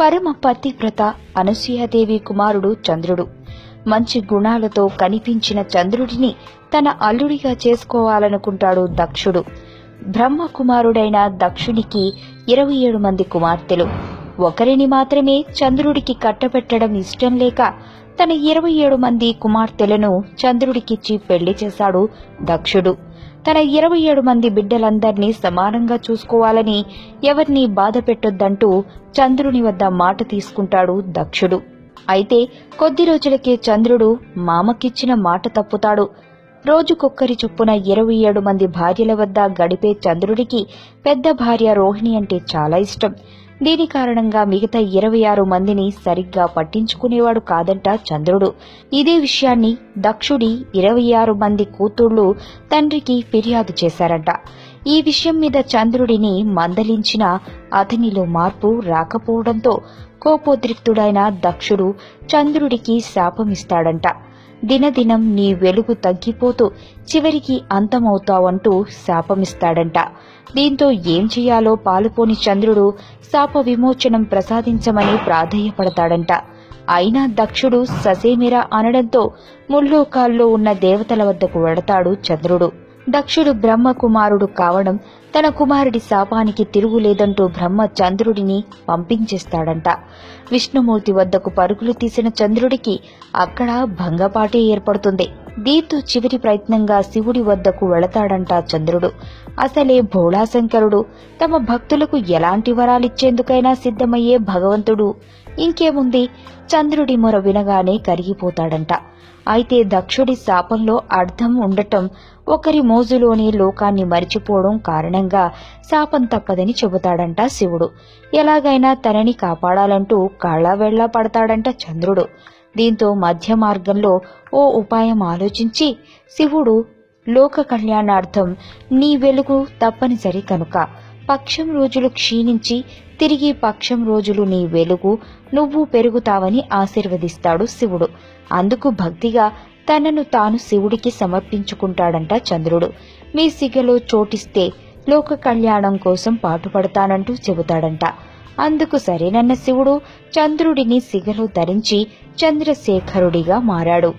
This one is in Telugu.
పరమ పతివ్రత అనసూయాదేవి కుమారుడు చంద్రుడు. మంచి గుణాలతో కనిపించిన చంద్రుడిని తన అల్లుడిగా చేసుకోవాలనుకుంటాడు దక్షుడు. బ్రహ్మ కుమారుడైన దక్షునికి 27 మంది కుమార్తెలు. ఒకరిని మాత్రమే చంద్రుడికి కట్టబెట్టడం ఇష్టం లేక తన 27 మంది కుమార్తెలను చంద్రుడికిచ్చి పెళ్లి చేశాడు దక్షుడు. తన 27 మంది బిడ్డలందర్నీ సమానంగా చూసుకోవాలని, ఎవరినీ బాధ పెట్టొద్దంటూ చంద్రుని వద్ద మాట తీసుకుంటాడు దక్షుడు. అయితే కొద్ది రోజులకే చంద్రుడు మామకిచ్చిన మాట తప్పుతాడు. రోజుకొక్కరి చొప్పున 27 మంది భార్యల వద్ద గడిపే చంద్రుడికి పెద్ద భార్య రోహిణి అంటే చాలా ఇష్టం. దీని కారణంగా మిగతా 26 మందిని సరిగ్గా పట్టించుకునేవాడు కాదంట చంద్రుడు. ఇదే విషయాన్ని దక్షుడి 26 మంది కూతుళ్లు తండ్రికి ఫిర్యాదు చేశారంట. ఈ విషయం మీద చంద్రుడిని మందలించినా అతనిలో మార్పు రాకపోవడంతో కోపోద్రిక్తుడైన దక్షుడు చంద్రుడికి శాపమిస్తాడంట. దినదినం నీ వెలుగు తగ్గిపోతూ చివరికి అంతమవుతావంటూ శాపమిస్తాడంట. దీంతో ఏం చెయ్యాలో పాలుపోని చంద్రుడు శాప విమోచనం ప్రసాదించమని ప్రాధేయపడతాడంట. అయినా దక్షుడు ససేమిరా అనడంతో ముల్లోకాల్లో ఉన్న దేవతల వద్దకు వెడతాడు చంద్రుడు. దక్షుడు బ్రహ్మ కుమారుడు కావడం, తన కుమారుడి శాపానికి తిరుగులేదంటూ బ్రహ్మ చంద్రుడిని పంపించేస్తాడంట. విష్ణుమూర్తి వద్దకు పరుగులు తీసిన చంద్రుడికి అక్కడ భంగపాటే ఏర్పడుతుంది. దీంతో చివరి ప్రయత్నంగా శివుడి వద్దకు వెళతాడంట చంద్రుడు. అసలే భోళాశంకరుడు, తమ భక్తులకు ఎలాంటి వరాలిచ్చేందుకైనా సిద్ధమయ్యే భగవంతుడు. ఇంకేముంది, చంద్రుడి మొర వినగానే కరిగిపోతాడంట. అయితే దక్షుడి శాపంలో అర్థం ఉండటం, ఒకరి మోజులోని లోకాన్ని మరిచిపోవడం కారణంగా శాపం తప్పదని చెబుతాడంట శివుడు. ఎలాగైనా తనని కాపాడాలంటూ కాళ్లావేళ్లా పడతాడంట చంద్రుడు. దీంతో మధ్య మార్గంలో ఓ ఉపాయం ఆలోచించి శివుడు లోక కళ్యాణార్థం నీ వెలుగు తప్పనిసరి కనుక పక్షం రోజులు క్షీణించి తిరిగి పక్షం రోజులు నీ వెలుగు నువ్వు పెరుగుతావని ఆశీర్వదిస్తాడు శివుడు. అందుకు భక్తిగా తనను తాను శివుడికి సమర్పించుకుంటాడంట చంద్రుడు. మీ సిగలో చోటిస్తే లోక కళ్యాణం కోసం పాటుపడతానంటూ చెబుతాడంట. అందుకు సరేనన్న శివుడు చంద్రుడిని సిగలో ధరించి చంద్రశేఖరుడిగా మారాడు.